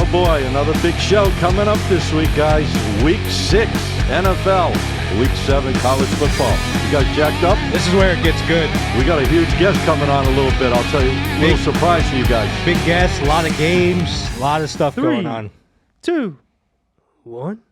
Oh boy, another big show coming up this week, guys. Week 6 NFL, Week 7 college football. You guys jacked up? This is where it gets good. We got a huge guest coming on a little bit. I'll tell you, a little surprise for you guys. Big guests, a lot of games, a lot of stuff going on. 2, 1.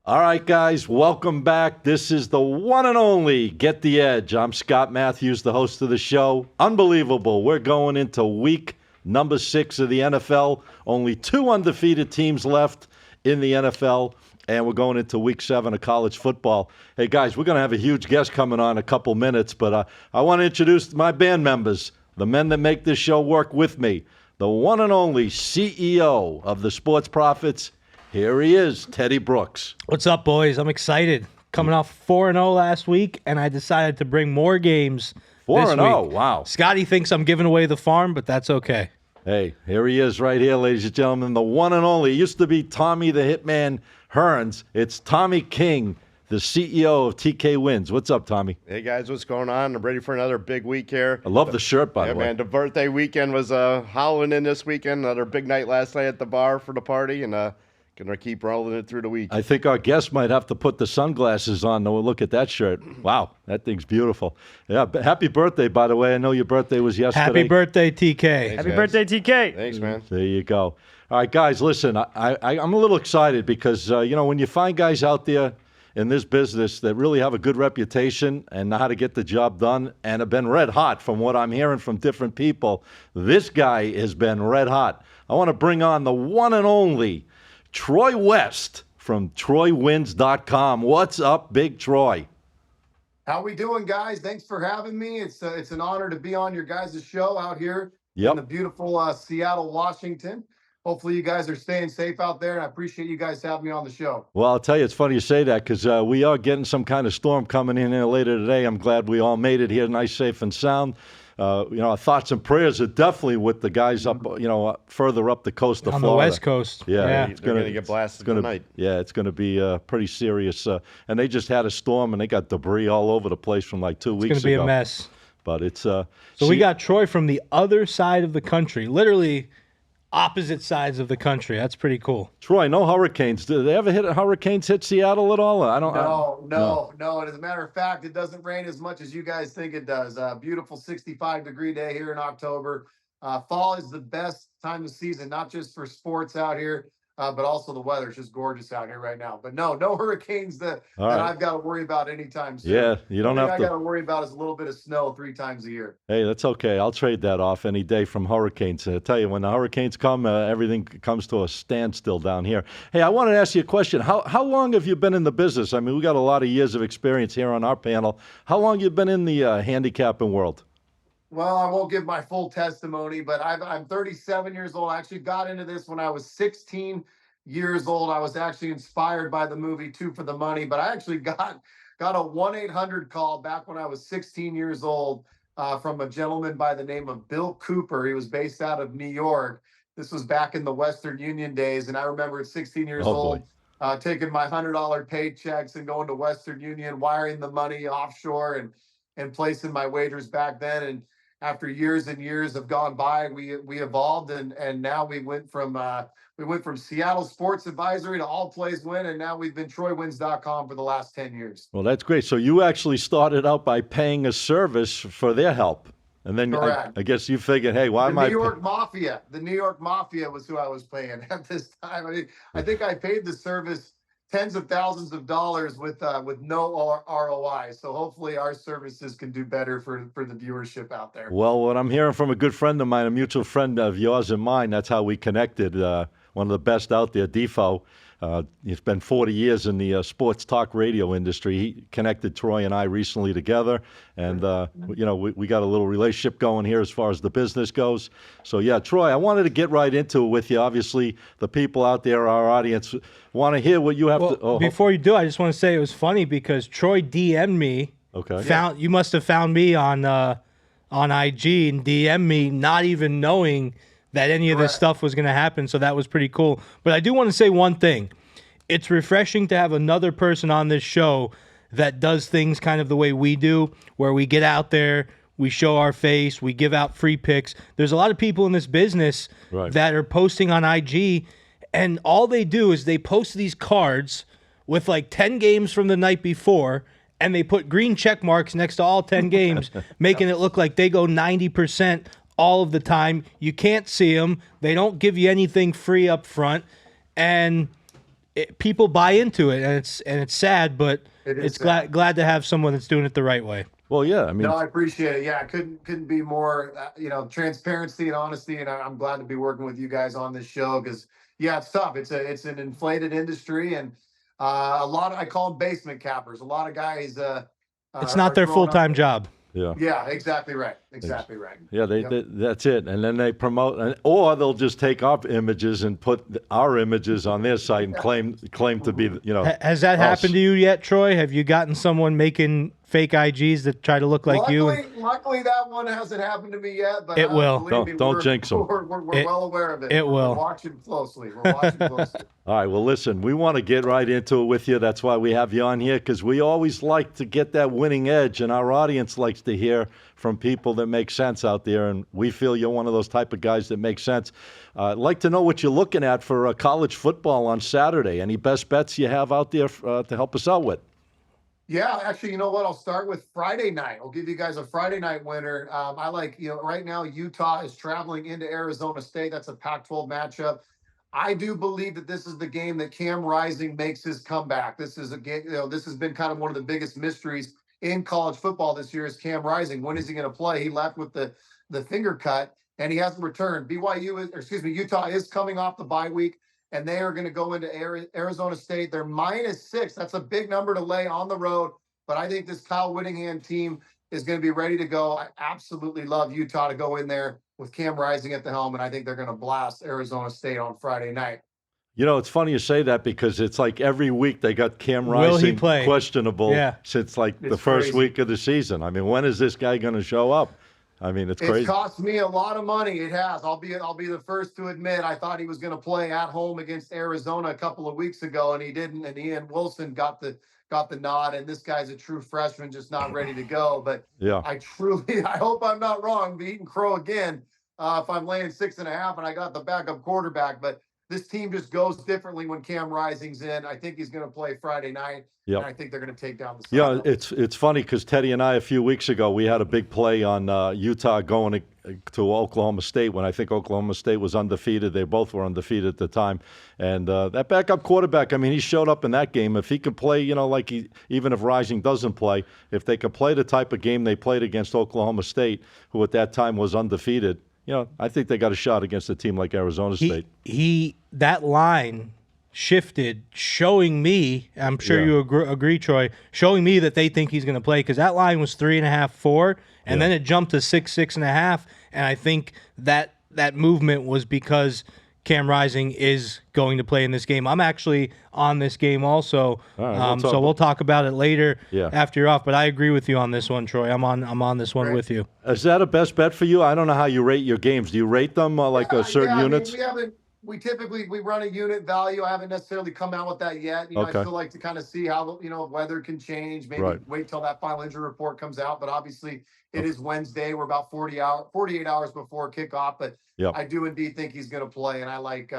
All right, guys, welcome back. This is the one and only Get the Edge. I'm Scott Matthews, the host of the show. Unbelievable. We're going into week number 6 of the NFL. Only 2 undefeated teams left in the NFL, and we're going into week 7 of college football. Hey, guys, we're going to have a huge guest coming on in a couple minutes, but I want to introduce my band members, the men that make this show work with me, the one and only CEO of the Sports Profits. Here he is, Teddy Brooks. What's up, boys? I'm excited. Coming off 4-0 last week, and I decided to bring more games 4-0, wow. Scotty thinks I'm giving away the farm, but that's okay. Hey, here he is right here, ladies and gentlemen, the one and only. It used to be Tommy the Hitman Hearns. It's Tommy King, the CEO of TK Wins. What's up, Tommy? Hey, guys, what's going on? I'm ready for another big week here. I love the shirt, by the way. Man, the birthday weekend was howling in this weekend. Another big night last night at the bar for the party, and gonna keep rolling it through the week. I think our guest might have to put the sunglasses on to look at that shirt. Wow, that thing's beautiful. Yeah, happy birthday, by the way. I know your birthday was yesterday. Happy birthday, TK. Thanks, Happy guys. birthday, TK. Thanks, man. There you go. All right, guys, listen, I'm a little excited because, when you find guys out there in this business that really have a good reputation and know how to get the job done and have been red hot from what I'm hearing from different people, this guy has been red hot. I want to bring on the one and only Troy West from TroyWins.com. What's up, Big Troy? How we doing, guys? Thanks for having me. It's an honor to be on your guys' show out here in the beautiful Seattle, Washington. Hopefully you guys are staying safe out there, and I appreciate you guys having me on the show. Well, I'll tell you, it's funny you say that because we are getting some kind of storm coming in here later today. I'm glad we all made it here nice, safe, and sound. Our thoughts and prayers are definitely with the guys up, further up the coast of On Florida. the West Coast. Yeah. They're going to get blasted tonight. Yeah, it's going to be pretty serious. And they just had a storm, and they got debris all over the place from like 2 weeks ago. It's going to be a mess. But it's So we got Troy from the other side of the country, literally opposite sides of the country. That's pretty cool. Troy, no hurricanes. Did they ever hurricanes hit Seattle at all? No. And as a matter of fact, it doesn't rain as much as you guys think it does. Beautiful 65-degree day here in October. Fall is the best time of season, not just for sports out here, but also the weather's just gorgeous out here right now. But no hurricanes that I've got to worry about anytime soon. Yeah, you don't have to. I got to worry about is a little bit of snow 3 times a year. Hey, that's okay. I'll trade that off any day from hurricanes. I tell you, when the hurricanes come, everything comes to a standstill down here. Hey, I wanted to ask you a question. How long have you been in the business? I mean, we got a lot of years of experience here on our panel. How long have you been in the handicapping world? Well, I won't give my full testimony, but I'm 37 years old. I actually got into this when I was 16 years old. I was actually inspired by the movie Two for the Money, but I actually got a 1-800 call back when I was 16 years old from a gentleman by the name of Bill Cooper. He was based out of New York. This was back in the Western Union days, and I remember at 16 years old taking my $100 paychecks and going to Western Union, wiring the money offshore and placing my wagers back then. And after years and years have gone by, we evolved, and now we went from Seattle Sports Advisory to All Plays Win, and now we've been TroyWins.com for the last 10 years. Well, that's great. So you actually started out by paying a service for their help, and then I guess you figured, hey, why am I? The New York Mafia was who I was paying at this time. I mean, I think I paid the service tens of thousands of dollars with no ROI. So hopefully our services can do better for the viewership out there. Well, what I'm hearing from a good friend of mine, a mutual friend of yours and mine, that's how we connected. One of the best out there, Defo. He's been 40 years in the sports talk radio industry. He connected Troy and I recently together, and we got a little relationship going here as far as the business goes. So yeah, Troy, I wanted to get right into it with you. Obviously, the people out there, our audience, want to hear what you have to. Before you do, I just want to say it was funny because Troy DM'd me. Okay. You must have found me on IG and DM'd me, not even knowing that any of this stuff was going to happen, so that was pretty cool. But I do want to say one thing. It's refreshing to have another person on this show that does things kind of the way we do, where we get out there, we show our face, we give out free picks. There's a lot of people in this business that are posting on IG And all they do is they post these cards with like 10 games from the night before, and they put green check marks next to all 10 games, making it look like they go 90% all of the time. You can't see them. They don't give you anything free up front, and people buy into it, and it's sad, but it's glad to have someone that's doing it the right way. Well, yeah, I mean, No, I appreciate it. Yeah, couldn't be more, transparency and honesty. And I'm glad to be working with you guys on this show because, yeah, it's tough. It's an inflated industry, and a lot of, I call them basement cappers. A lot of guys. It's not their full-time job. yeah. Yeah, exactly right. Exactly right. Yeah, that's it. And then they promote, or they'll just take our images and put our images on their site and claim to be, Has that us. happened to you yet, Troy? Have you gotten someone making fake IGs that try to look like you? Luckily, that one hasn't happened to me yet. But it will. Don't jinx them. We're well aware of it. It will. We're watching closely. All right, well, listen, we want to get right into it with you. That's why we have you on here, because we always like to get that winning edge, and our audience likes to hear from people that make sense out there, and we feel you're one of those type of guys that make sense. I'd like to know what you're looking at for college football on Saturday. Any best bets you have out there to help us out with? Yeah, actually, you know what? I'll start with Friday night. I'll give you guys a Friday night winner. I like, right now Utah is traveling into Arizona State. That's a Pac-12 matchup. I do believe that this is the game that Cam Rising makes his comeback. This is a game, this has been kind of one of the biggest mysteries in college football this year is Cam Rising. When is he going to play? He left with the finger cut and he hasn't returned. Utah is coming off the bye week, and they are going to go into Arizona State. They're -6. That's a big number to lay on the road, but I think this Kyle Whittingham team is going to be ready to go. I absolutely love Utah to go in there with Cam Rising at the helm, and I think they're going to blast Arizona State on Friday night. It's funny you say that because it's like every week they got Cam Rising questionable since the first week of the season. I mean, when is this guy going to show up? I mean, it's crazy. It's cost me a lot of money. It has. I'll be the first to admit I thought he was going to play at home against Arizona a couple of weeks ago, and he didn't. And Ian Wilson got the nod. And this guy's a true freshman, just not ready to go. But yeah, I hope I'm not wrong. Be eating crow again if I'm laying 6.5 and I got the backup quarterback. But this team just goes differently when Cam Rising's in. I think he's going to play Friday night. Yep. And I think they're going to take down the Sun. Yeah, it's funny because Teddy and I a few weeks ago we had a big play on Utah going to Oklahoma State when I think Oklahoma State was undefeated. They both were undefeated at the time. And that backup quarterback, I mean, he showed up in that game. If he could play, even if Rising doesn't play, if they could play the type of game they played against Oklahoma State, who at that time was undefeated, I think they got a shot against a team like Arizona State. That line shifted, showing me, I'm sure you agree, Troy, showing me that they think he's going to play because that line was 3.5, 4, and then it jumped to 6, 6.5, and I think that movement was because Cam Rising is going to play in this game. I'm actually on this game also, so we'll talk about it later after you're off. But I agree with you on this one, Troy. I'm on this one with you. Is that a best bet for you? I don't know how you rate your games. Do you rate them certain units? We typically run a unit value. I haven't necessarily come out with that yet. I still like to kind of see how weather can change. Maybe wait till that final injury report comes out. But obviously, it is Wednesday. We're about 48 hours before kickoff. But I do indeed think he's going to play, and I like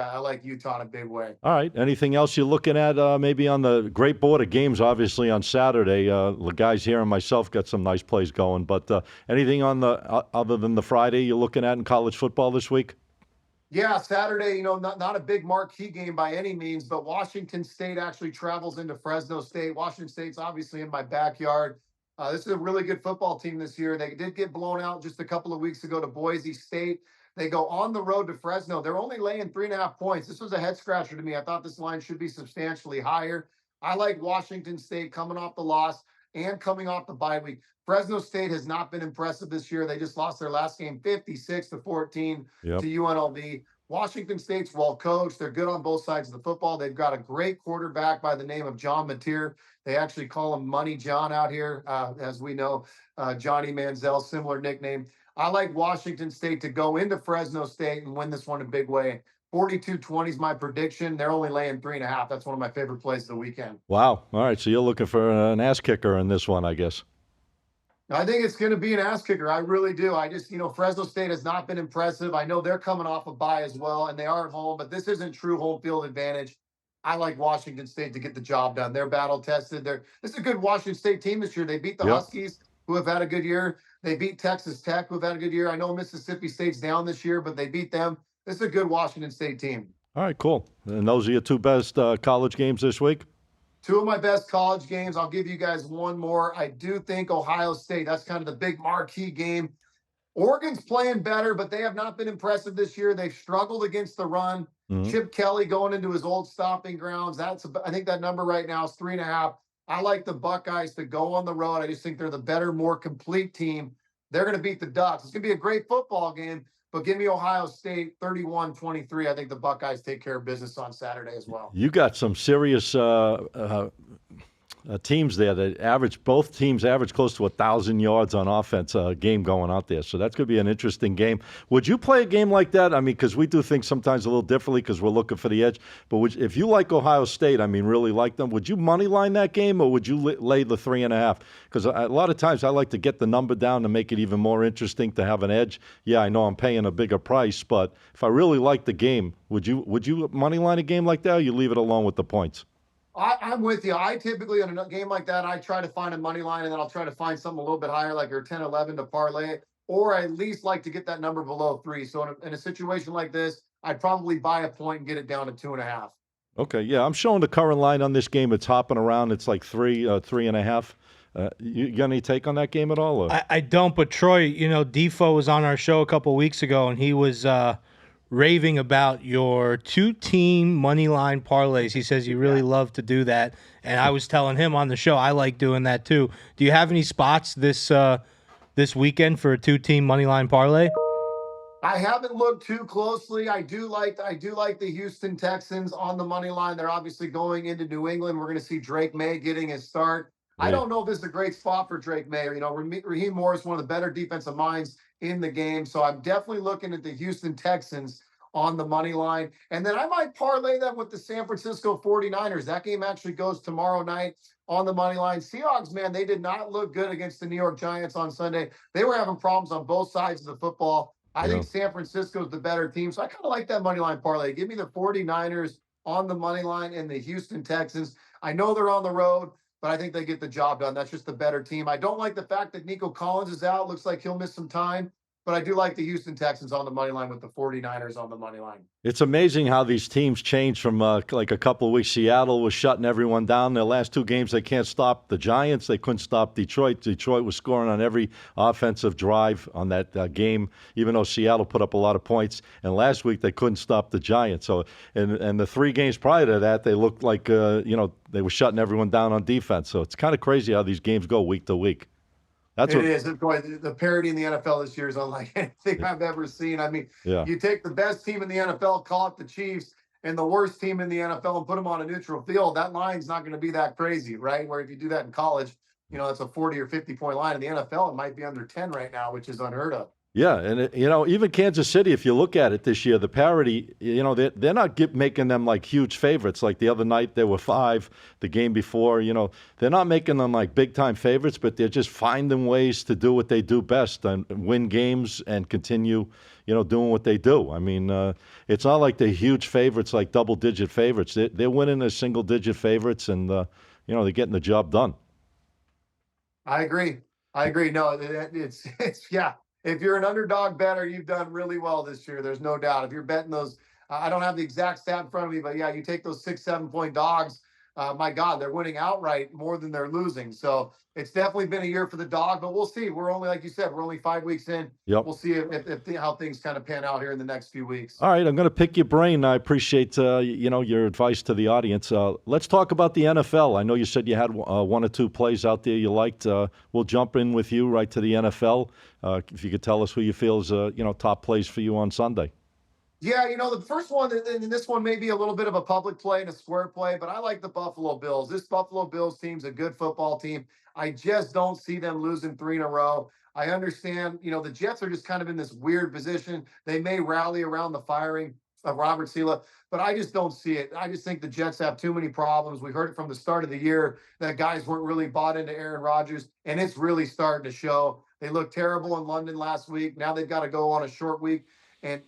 Utah in a big way. All right. Anything else you're looking at? Maybe on the great board of games, obviously on Saturday. The guys here and myself got some nice plays going. But anything on the other than the Friday you're looking at in college football this week? Yeah, Saturday, not a big marquee game by any means, but Washington State actually travels into Fresno State. Washington State's obviously in my backyard. This is a really good football team this year. They did get blown out just a couple of weeks ago to Boise State. They go on the road to Fresno. They're only laying 3.5 points. This was a head scratcher to me. I thought this line should be substantially higher. I like Washington State coming off the loss and coming off the bye week. Fresno State has not been impressive this year. They just lost their last game 56-14 to UNLV. Washington State's well coached. They're good on both sides of the football. They've got a great quarterback by the name of John Mateer. They actually call him Money John out here, as we know. Johnny Manziel, similar nickname. I like Washington State to go into Fresno State and win this one in a big way. 42-20 is my prediction. They're only laying 3.5. That's one of my favorite plays of the weekend. Wow. All right. So you're looking for an ass kicker in this one, I guess. I think it's going to be an ass kicker. I really do. Fresno State has not been impressive. I know they're coming off a bye as well, and they are at home, but this isn't true home field advantage. I like Washington State to get the job done. They're battle tested. This is a good Washington State team this year. They beat the Yep. Huskies, who have had a good year. They beat Texas Tech, who have had a good year. I know Mississippi State's down this year, but they beat them. This is a good Washington State team. All right, cool. And those are your two best college games this week? Two of my best college games. I'll give you guys one more. I do think Ohio State, that's kind of the big marquee game. Oregon's playing better, but they have not been impressive this year. They've struggled against the run. Mhm. Chip Kelly going into his old stomping grounds. I think that number right now is 3.5. I like the Buckeyes to go on the road. I just think they're the better, more complete team. They're going to beat the Ducks. It's going to be a great football game, but give me Ohio State 31-23. I think the Buckeyes take care of business on Saturday as well. You got some serious teams there that both teams average close to 1,000 yards on offense game going out there. So that's going to be an interesting game. Would you play a game like that? I mean, because we do things sometimes a little differently because we're looking for the edge. But if you like Ohio State, I mean, really like them, would you money line that game or would you lay the 3.5? Because a lot of times I like to get the number down to make it even more interesting to have an edge. Yeah, I know I'm paying a bigger price, but if I really like the game, would you money line a game like that or you leave it alone with the points? I'm with you. I typically, in a game like that, I try to find a money line and then I'll try to find something a little bit higher, like your 10-11 to parlay it, or I at least like to get that number below 3. So in a situation like this, I'd probably buy a point and get it down to 2.5. Okay, yeah, I'm showing the current line on this game. It's hopping around. It's like 3.5. You got any take on that game at all? Or? I don't, but Troy, Defo was on our show a couple weeks ago, and he was raving about your 2-team money line parlays. He says you really love to do that, and I was telling him on the show I like doing that too. Do you have any spots this weekend for a 2-team money line parlay? I haven't looked too closely. I do like the Houston Texans on the money line. They're obviously going into New England. We're going to see Drake May getting his start. Yeah. I don't know if this is a great spot for Drake May. Raheem Morris, one of the better defensive minds in the game. So I'm definitely looking at the Houston Texans on the money line. And then I might parlay that with the San Francisco 49ers. That game actually goes tomorrow night on the money line. Seahawks, man, they did not look good against the New York Giants on Sunday. They were having problems on both sides of the football. I think San Francisco's the better team. So I kind of like that money line parlay. Give me the 49ers on the money line and the Houston Texans. I know they're on the road, but I think they get the job done. That's just the better team. I don't like the fact that Nico Collins is out. Looks like he'll miss some time. But I do like the Houston Texans on the money line with the 49ers on the money line. It's amazing how these teams change from like a couple of weeks. Seattle was shutting everyone down. Their last 2 games, they can't stop the Giants. They couldn't stop Detroit. Detroit was scoring on every offensive drive on that game, even though Seattle put up a lot of points. And last week, they couldn't stop the Giants. So, and the 3 games prior to that, they looked like, they were shutting everyone down on defense. So it's kind of crazy how these games go week to week. It is. The parity in the NFL this year is unlike anything I've ever seen. I mean, You take the best team in the NFL, call it the Chiefs, and the worst team in the NFL and put them on a neutral field. That line's not going to be that crazy, right? Where if you do that in college, it's a 40 or 50-point line. In the NFL, it might be under 10 right now, which is unheard of. Yeah, and even Kansas City, if you look at it this year, the parity, they're not making them like huge favorites. Like the other night, they were 5. The game before, they're not making them like big time favorites, but they're just finding ways to do what they do best and win games and continue, doing what they do. I mean, it's not like they're huge favorites, like double digit favorites. They're winning as single digit favorites, and they're getting the job done. I agree. No, it's yeah. If you're an underdog bettor, you've done really well this year. There's no doubt. If you're betting those, I don't have the exact stat in front of me, but yeah, you take those 6-7 point dogs. My God, they're winning outright more than they're losing. So it's definitely been a year for the dog, but we'll see. We're only, like you said, we're only 5 weeks in. Yep. We'll see how things kind of pan out here in the next few weeks. All right, I'm going to pick your brain. I appreciate your advice to the audience. Let's talk about the NFL. I know you said you had 1 or 2 plays out there you liked. We'll jump in with you right to the NFL. If you could tell us who you feel is top plays for you on Sunday. Yeah, the first one, and this one may be a little bit of a public play and a square play, but I like the Buffalo Bills. This Buffalo Bills team's a good football team. I just don't see them losing 3 in a row. I understand, the Jets are just kind of in this weird position. They may rally around the firing Robert Sela, but I just don't see it. I just think the Jets have too many problems. We heard it from the start of the year that guys weren't really bought into Aaron Rodgers, and it's really starting to show. They looked terrible in London last week. Now they've got to go on a short week and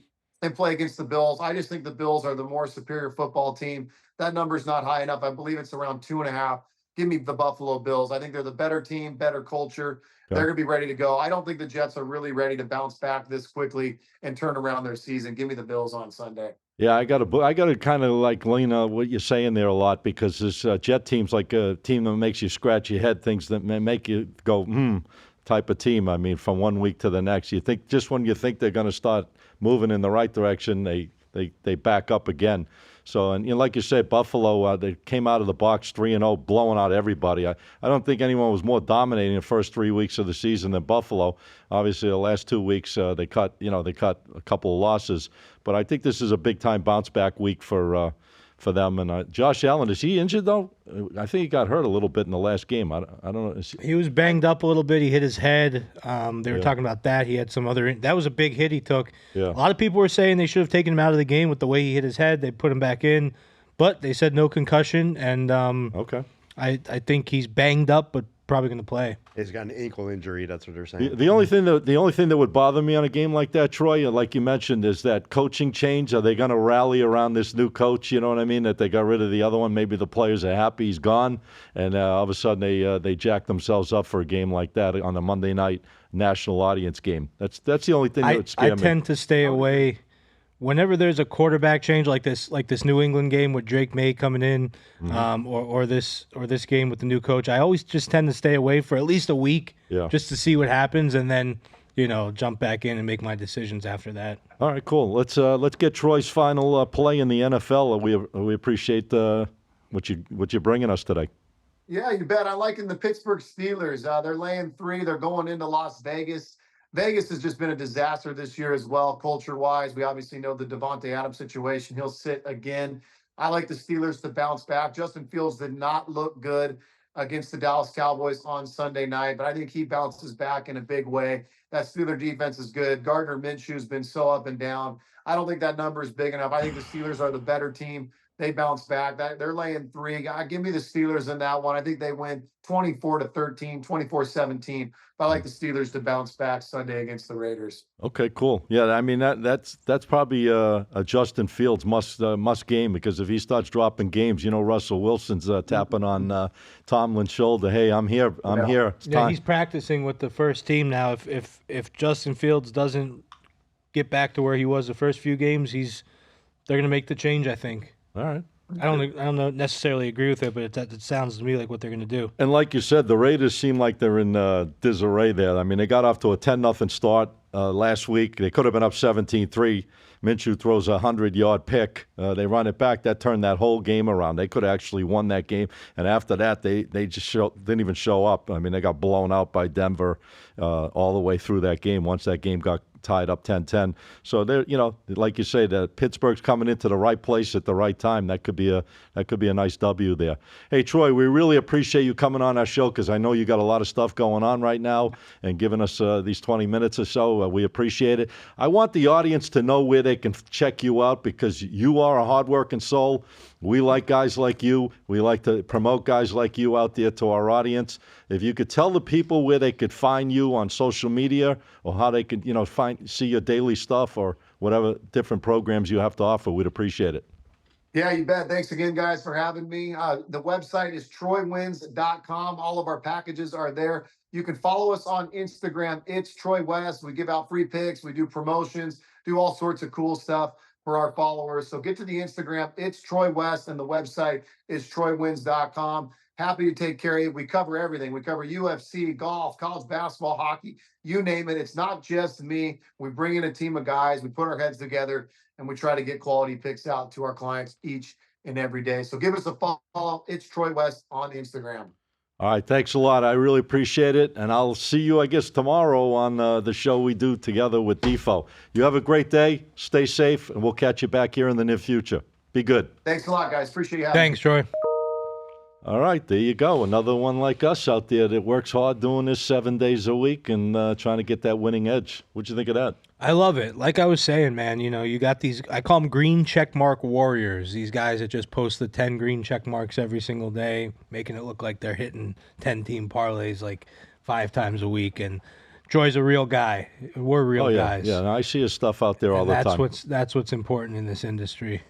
play against the Bills. I just think the Bills are the more superior football team. That number's not high enough. I believe it's around 2.5. Give me the Buffalo Bills. I think they're the better team, better culture. Okay. They're going to be ready to go. I don't think the Jets are really ready to bounce back this quickly and turn around their season. Give me the Bills on Sunday. Yeah, I got to kind of like lean on what you're saying there a lot, because this Jet team's like a team that makes you scratch your head, things that make you go, type of team. I mean, from one week to the next, you think just when you think they're going to start moving in the right direction, they back up again. So, and like you said, Buffalo, they came out of the box 3-0, blowing out everybody. I don't think anyone was more dominating the first 3 weeks of the season than Buffalo. Obviously, the last 2 weeks they cut a couple of losses, but I think this is a big time bounce back week for them. And Josh Allen, is he injured though? I think he got hurt a little bit in the last game. I don't know. He was banged up a little bit. He hit his head. They were talking about that. He had some other. That was a big hit he took. Yeah. A lot of people were saying they should have taken him out of the game with the way he hit his head. They put him back in, but they said no concussion. And Okay. I think he's banged up, but probably going to play. He's got an ankle injury. That's what they're saying. The only thing that would bother me on a game like that, Troy, like you mentioned, is that coaching change. Are they going to rally around this new coach? You know what I mean? That they got rid of the other one. Maybe the players are happy he's gone, and all of a sudden they jack themselves up for a game like that on a Monday night national audience game. That's the only thing that would scare I me. tend to stay away whenever there's a quarterback change like this New England game with Drake May coming in, or this game with the new coach. I always just tend to stay away for at least a week, just to see what happens, and then jump back in and make my decisions after that. All right, cool. Let's get Troy's final play in the NFL. We appreciate what you're bringing us today. Yeah, you bet. I'm liking the Pittsburgh Steelers. They're laying 3. They're going into Las Vegas. Vegas has just been a disaster this year as well, culture-wise. We obviously know the Devontae Adams situation. He'll sit again. I like the Steelers to bounce back. Justin Fields did not look good against the Dallas Cowboys on Sunday night, but I think he bounces back in a big way. That Steeler defense is good. Gardner Minshew's been so up and down. I don't think that number is big enough. I think the Steelers are the better team. They bounce back. They're laying 3. Give me the Steelers in that one. I think they win 24-13, 24-17. But I like the Steelers to bounce back Sunday against the Raiders. Okay, cool. Yeah, I mean that's probably a Justin Fields must game, because if he starts dropping games, Russell Wilson's tapping on Tomlin's shoulder. Hey, I'm here. I'm here. It's time. He's practicing with the first team now. If Justin Fields doesn't get back to where he was the first few games, they're going to make the change, I think. All right. I don't necessarily agree with it, but it sounds to me like what they're going to do. And like you said, the Raiders seem like they're in disarray there. I mean, they got off to a 10-0 start last week. They could have been up 17-3. Minshew throws a 100-yard pick. They run it back. That turned that whole game around. They could have actually won that game. And after that, they just didn't even show up. I mean, they got blown out by Denver all the way through that game once that game got tied up 10-10. So they're, like you say, that Pittsburgh's coming into the right place at the right time. That could be a nice W there. Hey, Troy, we really appreciate you coming on our show, because I know you got a lot of stuff going on right now, and giving us these 20 minutes or so. We appreciate it. I want the audience to know where they can check you out, because you are a hardworking soul. We like guys like you. We like to promote guys like you out there to our audience. If you could tell the people where they could find you on social media, or how they could, see your daily stuff, or whatever different programs you have to offer, we'd appreciate it. Yeah, you bet. Thanks again, guys, for having me. The website is troywins.com. All of our packages are there. You can follow us on Instagram. It's Troy West. We give out free picks. We do promotions, do all sorts of cool stuff for our followers. So get to the Instagram. It's Troy West, and the website is troywins.com. Happy to take care of you. We cover everything. We cover UFC, golf, college basketball, hockey, you name it. It's not just me. We bring in a team of guys. We put our heads together, and we try to get quality picks out to our clients each and every day. So give us a follow. It's Troy West on Instagram. All right, thanks a lot. I really appreciate it, and I'll see you, I guess, tomorrow on the show we do together with Defo. You have a great day. Stay safe, and we'll catch you back here in the near future. Be good. Thanks a lot, guys. Appreciate you having me. Thanks, Troy. All right, there you go. Another one like us out there that works hard doing this 7 days a week and trying to get that winning edge. What'd you think of that? I love it. Like I was saying, man, you got these, I call them green check mark warriors. These guys that just post the 10 green check marks every single day, making it look like they're hitting 10-team parlays like 5 times a week. And Troy's a real guy. We're real guys. Yeah, I see his stuff out there all the time. That's what's important in this industry.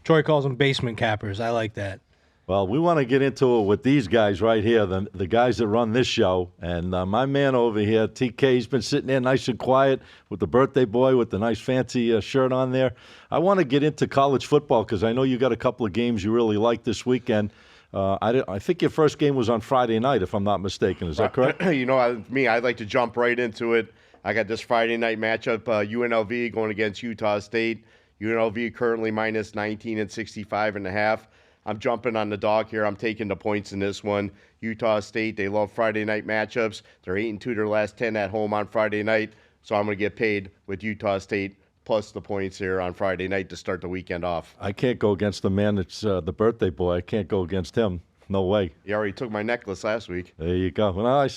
Troy calls them basement cappers. I like that. Well, we want to get into it with these guys right here, the guys that run this show. And my man over here, TK, he's been sitting there nice and quiet with the birthday boy with the nice fancy shirt on there. I want to get into college football because I know you got a couple of games you really like this weekend. I think your first game was on Friday night, if I'm not mistaken. Is that correct? I'd like to jump right into it. I got this Friday night matchup, UNLV going against Utah State. UNLV currently minus 19 and 65.5. I'm jumping on the dog here. I'm taking the points in this one. Utah State, they love Friday night matchups. They're 8-2 their last 10 at home on Friday night. So I'm going to get paid with Utah State plus the points here on Friday night to start the weekend off. I can't go against the man that's the birthday boy. I can't go against him. No way. He already took my necklace last week. There you go. I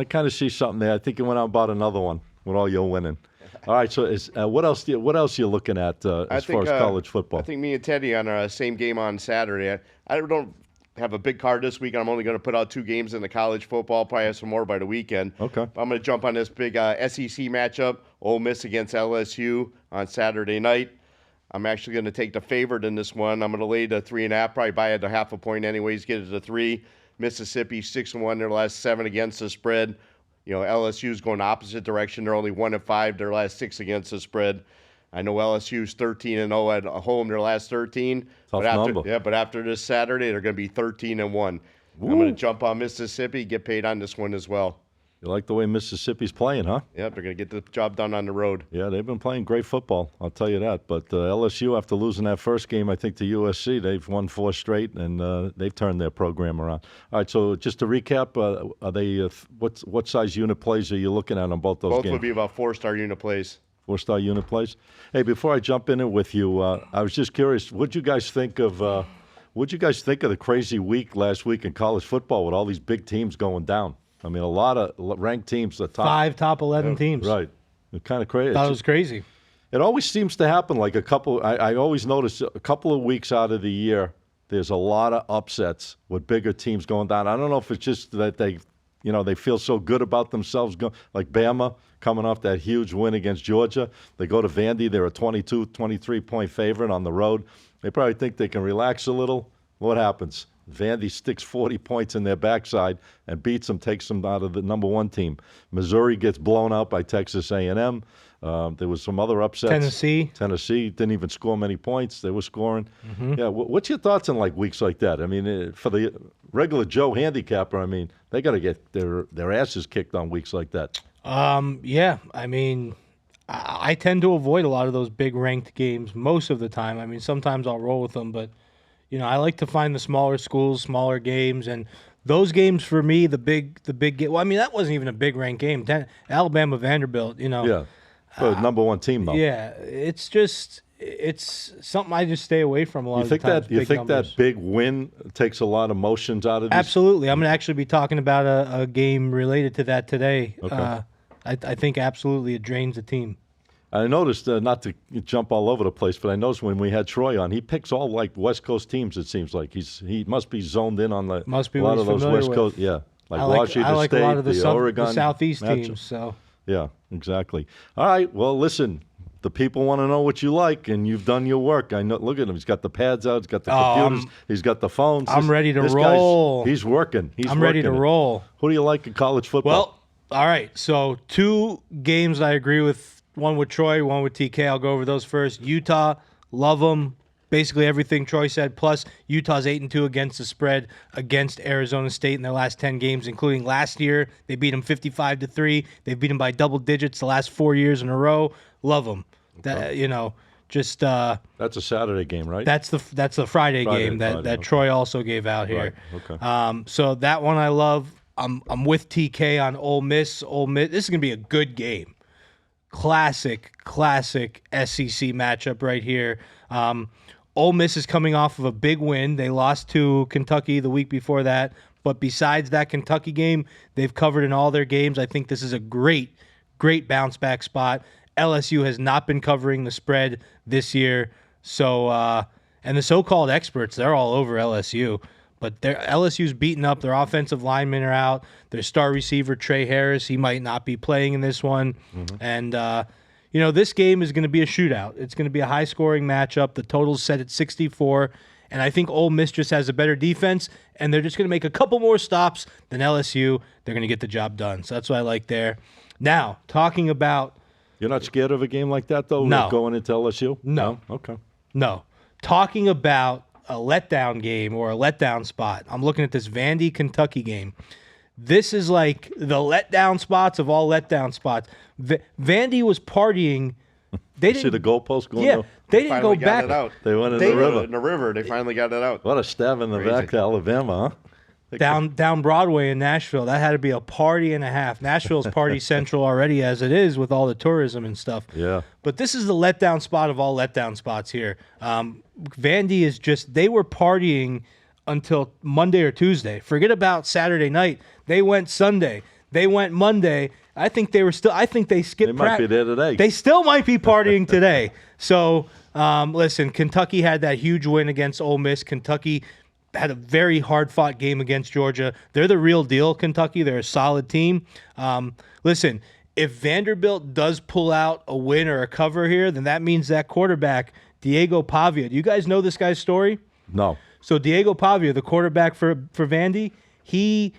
kind of see something there. I think you went out and bought another one with all your winning. All right, so what else you looking at as far as college football? I think me and Teddy on our same game on Saturday. I don't have a big card this week. I'm only going to put out 2 games in the college football. Probably have some more by the weekend. Okay. I'm going to jump on this big SEC matchup, Ole Miss against LSU on Saturday night. I'm actually going to take the favorite in this one. I'm going to lay the 3.5, probably buy it a half a point anyways, get it to 3. Mississippi 6-1 their last 7 against the spread. LSU's going the opposite direction. They're only 1-5 their last 6 against the spread. I know LSU's 13-0 at home their last 13. Tough number. Yeah, but after this Saturday, they're going to be 13-1. I'm going to jump on Mississippi, get paid on this one as well. You like the way Mississippi's playing, huh? Yep, they're going to get the job done on the road. Yeah, they've been playing great football, I'll tell you that. But LSU, after losing that first game, I think, to USC, they've won 4 straight, and they've turned their program around. All right, so just to recap, are they what size unit plays are you looking at on both those games? Both would be about 4-star unit plays. 4-star unit plays. Hey, before I jump in it with you, I was just curious, what'd you guys think of the crazy week last week in college football with all these big teams going down? I mean, a lot of ranked teams, the top 5 top 11 teams. Right. It's kind of crazy. That was crazy. It always seems to happen like I always notice a couple of weeks out of the year, there's a lot of upsets with bigger teams going down. I don't know if it's just that they feel so good about themselves, like Bama coming off that huge win against Georgia. They go to Vandy. They're a 22, 23-point favorite on the road. They probably think they can relax a little. What happens? Vandy sticks 40 points in their backside and beats them, takes them out of the number 1 team. Missouri gets blown out by Texas A&M. There was some other upsets. Tennessee didn't even score many points. They were scoring. Mm-hmm. Yeah, what's your thoughts on like weeks like that? I mean, for the regular Joe handicapper, I mean, they got to get their asses kicked on weeks like that. Yeah, I mean, I tend to avoid a lot of those big ranked games most of the time. I mean, sometimes I'll roll with them, but I like to find the smaller schools, smaller games, and those games for me, the big game. Well, I mean, that wasn't even a big ranked game. Alabama Vanderbilt, Yeah, number 1 team though. Yeah, it's something I just stay away from a lot of the times. You think that big win takes a lot of emotions out of these? Absolutely. I'm going to actually be talking about a game related to that today. Okay. I think absolutely it drains the team. I noticed, not to jump all over the place, but I noticed when we had Troy on, he picks all like West Coast teams. It seems like he must be zoned in on a lot of those West Coast. Yeah, like Washington State, a lot of the Oregon, the Southeast matchup. teams. So yeah, exactly. All right, well, listen. The people want to know what you like, and you've done your work. I know. Look at him; he's got the pads out, he's got the computers, he's got the phones. I'm ready to roll. He's working. I'm ready to roll. Who do you like in college football? Well, all right. So 2 games I agree with. One with Troy, one with TK. I'll go over those first. Utah, love them. Basically everything Troy said. Plus, Utah's 8-2 against the spread against Arizona State in their last 10 games, including last year. They beat them 55-3. They beat them by double digits the last 4 years in a row. Love them. Okay. That's a Saturday game, right? That's the Friday game that okay. Troy also gave out here. Right. Okay. So that one I love. I'm with TK on Ole Miss. Ole Miss. This is gonna be a good game. Classic SEC matchup right here. Ole Miss is coming off of a big win. They lost to Kentucky the week before that. But besides that Kentucky game, they've covered in all their games. I think this is a great bounce back spot. LSU has not been covering the spread this year. So, and the so-called experts, they're all over LSU. But LSU's beaten up. Their offensive linemen are out. Their star receiver, Trey Harris, he might not be playing in this one. And, this game is going to be a shootout. It's going to be a high-scoring matchup. The total's set at 64. And I think Ole Miss just has a better defense, and they're just going to make a couple more stops than LSU. They're going to get the job done. So that's what I like there. Now, talking about... You're not scared of a game like that, though? No. Going into LSU? No. Okay. No. Talking about a letdown game or a letdown spot, I'm looking at this Vandy, Kentucky game. This is like the letdown spots of all letdown spots. Vandy was partying. They See the goalpost going Yeah, up? they didn't go Finally got back. it out. They went in They- the river. In the river, they finally got it out. What a stab in the Crazy. back to Alabama, huh? Down Broadway in Nashville. That had to be a party and a half. Nashville's party central already as it is with all the tourism and stuff. Yeah. But this is the letdown spot of all letdown spots here. Vandy is just, they were partying until Monday or Tuesday. Forget about Saturday night. They went Sunday. They went Monday. I think they skipped They might be there today. They still might be partying today. So, listen, Kentucky had that huge win against Ole Miss. Kentucky had a very hard-fought game against Georgia. They're the real deal, Kentucky. They're a solid team. Listen, if Vanderbilt does pull out a win or a cover here, then that means that quarterback, Diego Pavia. Do you guys know this guy's story? No. So Diego Pavia, the quarterback for Vandy, he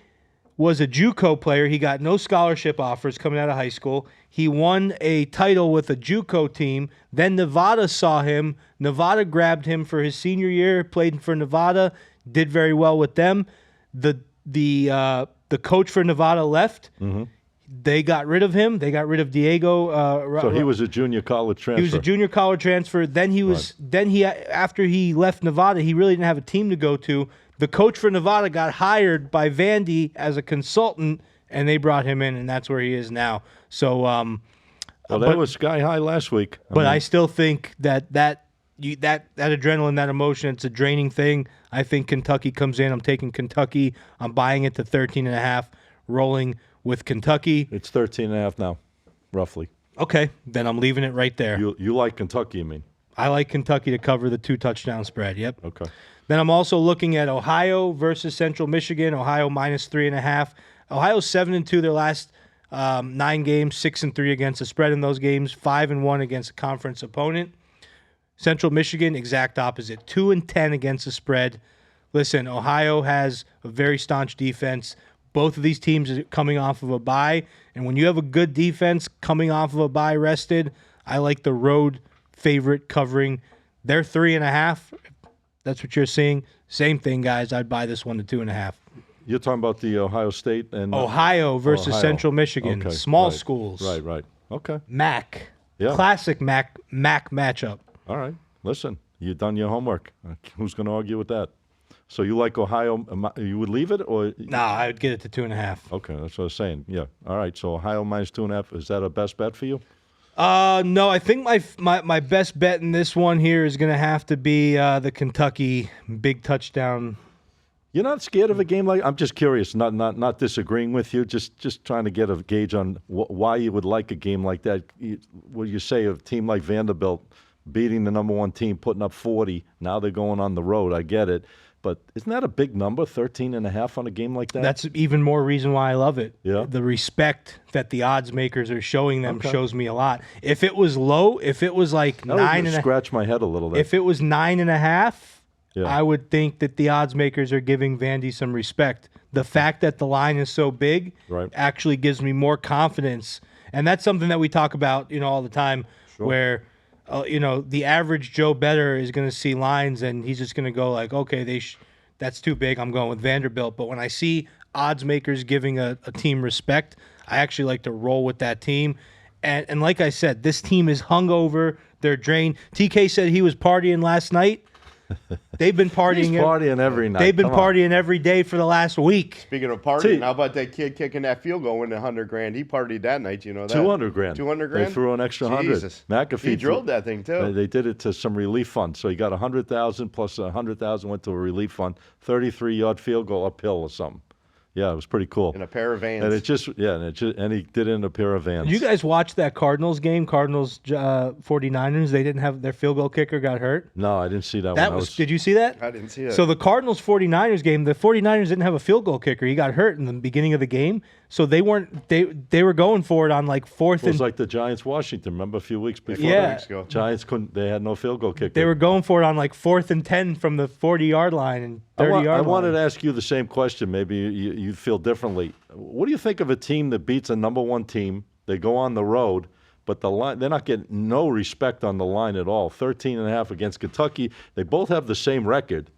was a JUCO player. He got no scholarship offers coming out of high school. He won a title with a JUCO team. Then Nevada saw him. Nevada grabbed him for his senior year, played for Nevada, did very well with them. The coach for Nevada left. Mm-hmm. They got rid of him. They got rid of Diego. So he was a junior college transfer. He was a junior college transfer. Then after he left Nevada, he really didn't have a team to go to. The coach for Nevada got hired by Vandy as a consultant, and they brought him in, and that's where he is now. So, Well, that was sky high last week. I still think that adrenaline, that emotion, it's a draining thing. I think Kentucky comes in. I'm taking Kentucky. I'm buying it to 13.5, rolling with Kentucky. It's 13.5 now, roughly. Okay, then I'm leaving it right there. You like Kentucky, you mean? I like Kentucky to cover the 2-touchdown spread. Yep. Okay. Then I'm also looking at Ohio versus Central Michigan. Ohio minus 3.5. Ohio's 7-2 their last 9 games, 6-3 against the spread in those games, 5-1 against a conference opponent. Central Michigan, exact opposite, 2-10 against the spread. Listen, Ohio has a very staunch defense. Both of these teams are coming off of a bye, and when you have a good defense coming off of a bye rested, I like the road favorite covering. They're 3.5. That's what you're seeing. Same thing, guys. I'd buy this one to 2.5. You're talking about the Ohio State and Ohio versus Ohio. Central Michigan. Okay, Small right, schools. Right. Okay. MAC. Yeah. Classic MAC matchup. All right. Listen, you've done your homework. Who's going to argue with that? So you like Ohio? You would leave it, or Nah, I would get it to 2.5. Okay, that's what I was saying. Yeah. All right. So Ohio minus 2.5. Is that a best bet for you? No, I think my best bet in this one here is going to have to be the Kentucky big touchdown. You're not scared of a game like? I'm just curious. Not disagreeing with you. Just trying to get a gauge on why you would like a game like that. What you say of a team like Vanderbilt beating the number 1 team, putting up 40. Now they're going on the road. I get it. But isn't that a big number, 13.5 on a game like that? That's even more reason why I love it. Yeah. The respect that the odds makers are showing them Okay. shows me a lot. If it was low, if it was like That would 9.5, scratch my head a little bit. if it was 9.5, Yeah. I would think that the odds makers are giving Vandy some respect. The fact that the line is so big Right. actually gives me more confidence, and that's something that we talk about, all the time, where. The average Joe bettor is going to see lines and he's just going to go like, okay, that's too big. I'm going with Vanderbilt. But when I see odds makers giving a team respect, I actually like to roll with that team. And like I said, this team is hungover. They're drained. TK said he was partying last night. They've been He's partying. partying every night. They've been Come on. partying every day for the last week. Speaking of partying, how about that kid kicking that field goal winning $100,000? He partied that night. You know that. 200 grand. 200 They grand. threw an extra 100. Jesus. McAfee He drilled that thing too. They did it to some relief fund. So he got 100,000 plus 100,000 went to a relief fund. 33-yard field goal uphill or something. Yeah, it was pretty cool. In a pair of Vans. And he did it in a pair of Vans. Did you guys watch that Cardinals game? Cardinals 49ers. They didn't have their field goal kicker got hurt. No, I didn't see that That one. was. Did you see that? I didn't see it. So the Cardinals 49ers game, the 49ers didn't have a field goal kicker. He got hurt in the beginning of the game. So they weren't they were going for it on like fourth It was and like the Giants Washington. Remember a few weeks before? Yeah. Weeks ago. Giants couldn't. They had no field goal kicker. they were going for it on like 4th and 10 from the 40-yard line and 30-yard line. I wanted to ask you the same question. Maybe you feel differently. What do you think of a team that beats a number one team? They go on the road, but the line, they're not getting no respect on the line at all. 13.5 against Kentucky. They both have the same record,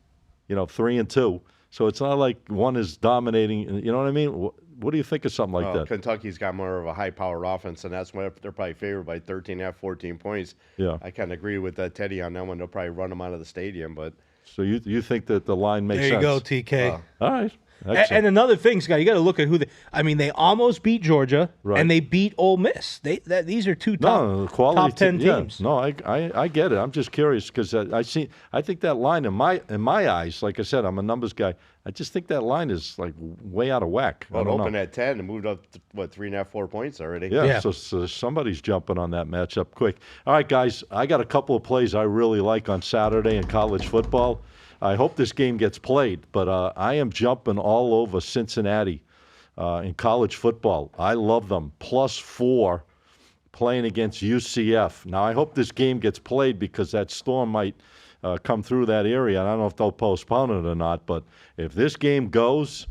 3-2. So it's not like one is dominating. You know what I mean? What do you think of something like that? Kentucky's got more of a high-powered offense, and that's why they're probably favored by 13.5, 14 points. Yeah. I kind of agree with Teddy on that one. They'll probably run them out of the stadium, but So you think that the line makes There you sense? go, TK. All right. And another thing, Scott, you got to look at who they almost beat Georgia, Right. and they beat Ole Miss. These are two top 10 teams. No, I get it. I'm just curious because I think that line in my eyes, like I said, I'm a numbers guy. I just think that line is like way out of whack. well, I it don't opened know. at 10 and moved up to, 3.5, 4 points already. Yeah, Yeah. So somebody's jumping on that matchup quick. All right, guys, I got a couple of plays I really like on Saturday in college football. I hope this game gets played, but I am jumping all over Cincinnati in college football. I love them. +4 playing against UCF. Now, I hope this game gets played because that storm might come through that area. And I don't know if they'll postpone it or not, but if this game goes,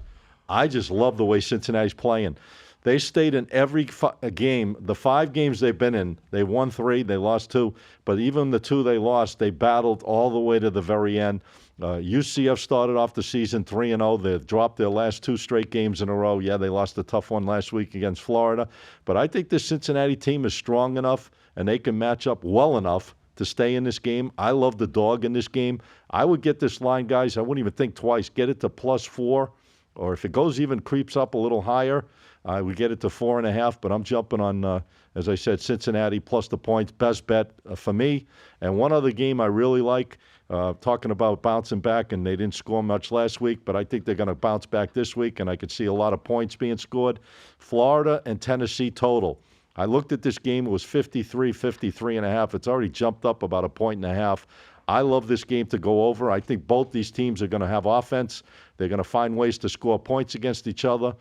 I just love the way Cincinnati's playing. They stayed in every game. The 5 games they've been in, they won 3, they lost 2. But even the 2 they lost, they battled all the way to the very end. UCF started off the season 3-0. They've dropped their last 2 straight games in a row. Yeah, they lost a tough one last week against Florida. But I think this Cincinnati team is strong enough, and they can match up well enough to stay in this game. I love the dog in this game. I would get this line, guys. I wouldn't even think twice. Get it to +4, or if it goes even creeps up a little higher, we get it to 4.5, but I'm jumping on, as I said, Cincinnati plus the points. Best bet for me. And one other game I really like, talking about bouncing back, and they didn't score much last week, but I think they're going to bounce back this week, and I could see a lot of points being scored. Florida and Tennessee total. I looked at this game. It was 53.5. It's already jumped up about 1.5. I love this game to go over. I think both these teams are going to have offense. They're going to find ways to score points against each other.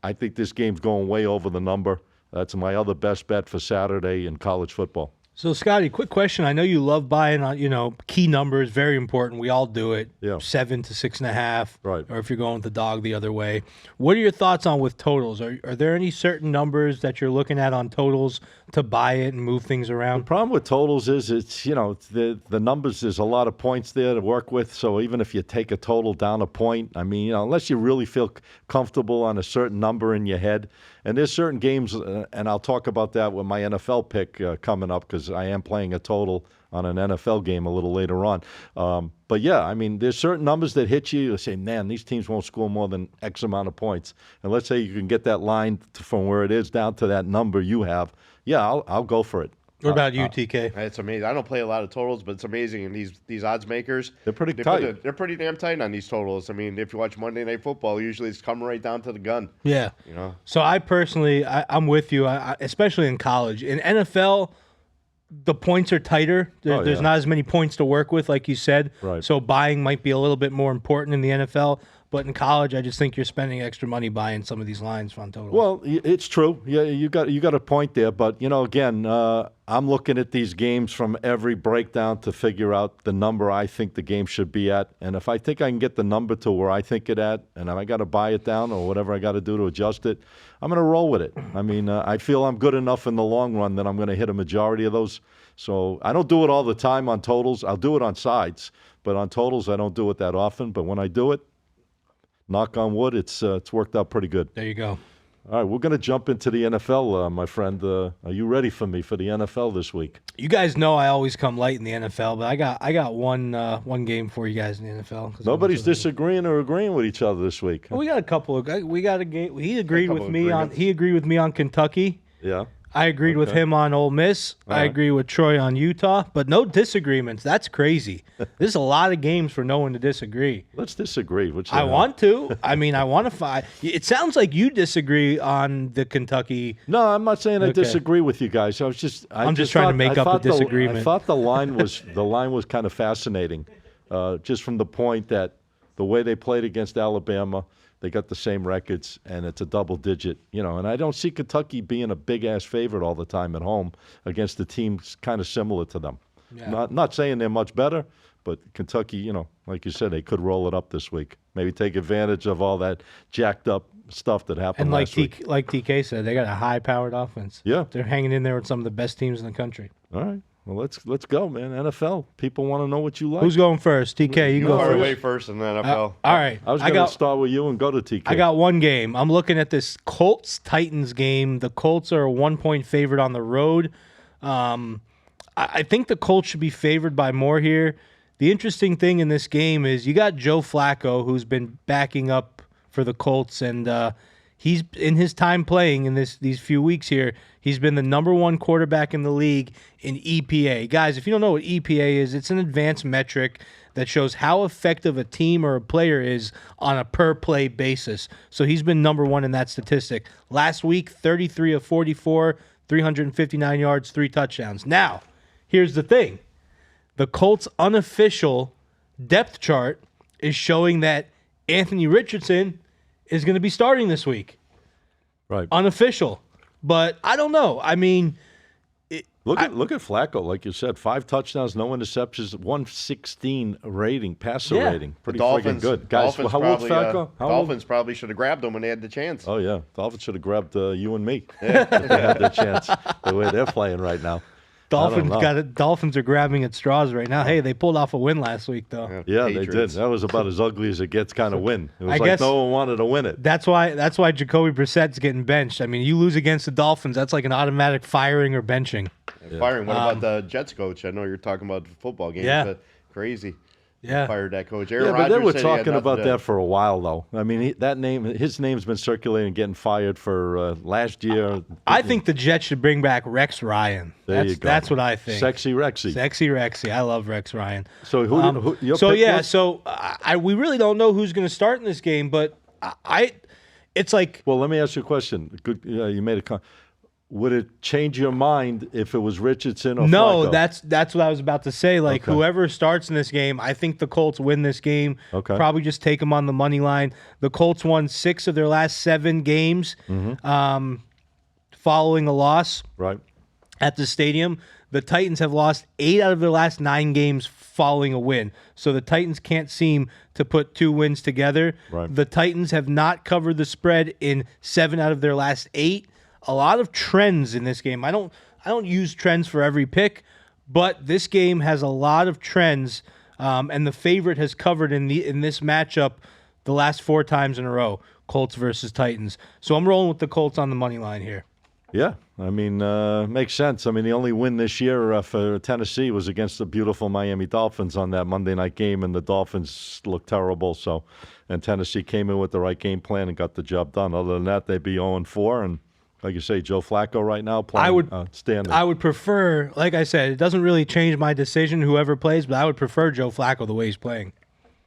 I think this game's going way over the number. That's my other best bet for Saturday in college football. So, Scotty, quick question. I know you love buying on, key numbers, very important. We all do it. Yeah. 7 to 6.5. Right. Or if you're going with the dog the other way. What are your thoughts on with totals? Are there any certain numbers that you're looking at on totals to buy it and move things around? The problem with totals is it's, the numbers, there's a lot of points there to work with. So even if you take a total down a point, I mean, unless you really feel comfortable on a certain number in your head. And there's certain games, and I'll talk about that with my NFL pick coming up because I am playing a total on an NFL game a little later on. But yeah, I mean, there's certain numbers that hit you. You say, man, these teams won't score more than X amount of points. And let's say you can get that line from where it is down to that number you have. Yeah, I'll go for it. What about you, TK? It's amazing. I don't play a lot of totals, but it's amazing. And these odds makers, They're pretty tight. They're pretty damn tight on these totals. I mean, if you watch Monday Night Football, usually it's coming right down to the gun. Yeah. So I personally, I'm with you, especially in college. In NFL, the points are tighter. There's not as many points to work with, like you said. Right. So buying might be a little bit more important in the NFL. But in college, I just think you're spending extra money buying some of these lines on totals. Well, it's true. Yeah, you got a point there. But again, I'm looking at these games from every breakdown to figure out the number I think the game should be at. And if I think I can get the number to where I think it at, and I got to buy it down or whatever I got to do to adjust it, I'm going to roll with it. I mean, I feel I'm good enough in the long run that I'm going to hit a majority of those. So I don't do it all the time on totals. I'll do it on sides, but on totals I don't do it that often. But when I do it, knock on wood, it's worked out pretty good. There you go. All right, we're going to jump into the NFL, my friend. Are you ready for me for the NFL this week? You guys know I always come late in the NFL, but I got one game for you guys in the NFL. 'Cause Nobody's disagreeing or agreeing with each other this week. We got a couple of. We got a game. He agreed with me on. agreements. He agreed with me on Kentucky. Yeah. I agreed with him on Ole Miss. I right. agree with Troy on Utah, but no disagreements. That's crazy. There's a lot of games for no one to disagree. Let's disagree. I want to. I mean, I want to fight. It sounds like you disagree on the Kentucky. No, I'm not saying I Okay. disagree with you guys. I'm just trying to make up a disagreement. I thought the line was kind of fascinating, just from the point that the way they played against Alabama, they got the same records, and it's a double digit, And I don't see Kentucky being a big ass favorite all the time at home against the teams kind of similar to them. Yeah. Not saying they're much better, but Kentucky, like you said, they could roll it up this week. Maybe take advantage of all that jacked up stuff that happened And like last week. like TK said, they got a high-powered offense. Yeah. They're hanging in there with some of the best teams in the country. All right. Well, let's go, man. NFL. People want to know what you like. Who's going first? TK, you go Far first. away first in the NFL. All right. I was going to start with you and go to TK. I got one game. I'm looking at this Colts-Titans game. The Colts are a 1-point favorite on the road. I think the Colts should be favored by more here. The interesting thing in this game is you got Joe Flacco, who's been backing up for the Colts, and he's in his time playing in these few weeks here. He's been the number one quarterback in the league in EPA. Guys, if you don't know what EPA is, it's an advanced metric that shows how effective a team or a player is on a per-play basis. So he's been number one in that statistic. Last week, 33 of 44, 359 yards, 3 touchdowns. Now, here's the thing. The Colts' unofficial depth chart is showing that Anthony Richardson is going to be starting this week. Right. Unofficial. But I don't know. I mean, Look at Flacco, like you said, 5 touchdowns, no interceptions, 116 passer Yeah. rating. Pretty The friggin' Dolphins, good. Guys, Dolphins how old's probably, Flacco? How old? Dolphins probably should have grabbed them when they had the chance. Oh, yeah. Dolphins should have grabbed you and me if they had their chance, the way they're playing right now. Dolphins know. got it. Dolphins are grabbing at straws right now. Hey, they pulled off a win last week, though. Yeah, they did. Patriots. That was about as ugly as it gets kind of win. It was I like guess- no one wanted to win it. That's why Jacoby Brissett's getting benched. I mean, you lose against the Dolphins, that's like an automatic firing or benching. Firing. What about the Jets coach? I know you're talking about the football game. Yeah. But crazy. Yeah. Fired that coach. Aaron Yeah, but they Rodgers were said he had talking nothing about to- that for a while, though. I mean, his name's been circulating, getting fired for last year. I think the Jets should bring back Rex Ryan. There you go. That's what I think. Sexy Rexy. Sexy Rexy. I love Rex Ryan. So who your So pick yeah, was? so we really don't know who's going to start in this game, but it's like Well, let me ask you a question. Good, you made a. Would it change your mind if it was Richardson or no, Flacco? that's what I was about to say. Like Okay. whoever starts in this game, I think the Colts win this game. Okay. Probably just take them on the money line. The Colts won 6 of their last 7 games, following a loss Right. at the stadium. The Titans have lost 8 out of their last 9 games following a win. So the Titans can't seem to put 2 wins together. Right. The Titans have not covered the spread in 7 out of their last 8. A lot of trends in this game. I don't use trends for every pick, but this game has a lot of trends, and the favorite has covered in this matchup the last 4 times in a row. Colts versus Titans. So I'm rolling with the Colts on the money line here. Yeah, I mean, makes sense. I mean, the only win this year for Tennessee was against the beautiful Miami Dolphins on that Monday night game, and the Dolphins looked terrible. So, and Tennessee came in with the right game plan and got the job done. Other than that, they'd be 0-4, and like you say, Joe Flacco right now playing standing. I would prefer, like I said, it doesn't really change my decision whoever plays, but I would prefer Joe Flacco the way he's playing.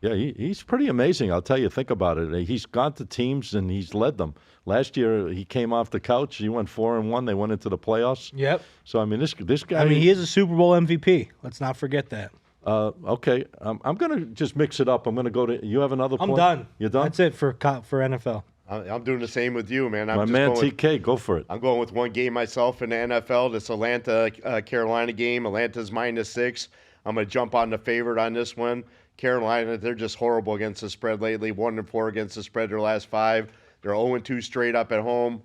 Yeah, he's pretty amazing. I'll tell you, think about it. He's gone to teams and he's led them. Last year, he came off the couch. He went 4-1. They went into the playoffs. Yep. So, I mean, this guy. I mean, he is a Super Bowl MVP. Let's not forget that. Okay, I'm going to just mix it up. I'm going to go to – you have another I'm point? done. You're done? That's it for NFL. I'm doing the same with you, man. My man TK, go for it. I'm going with one game myself in the NFL. This Atlanta-Carolina game. Atlanta's -6. I'm going to jump on the favorite on this one. Carolina, they're just horrible against the spread lately. 1-4 against the spread their last 5. They're 0-2 straight up at home.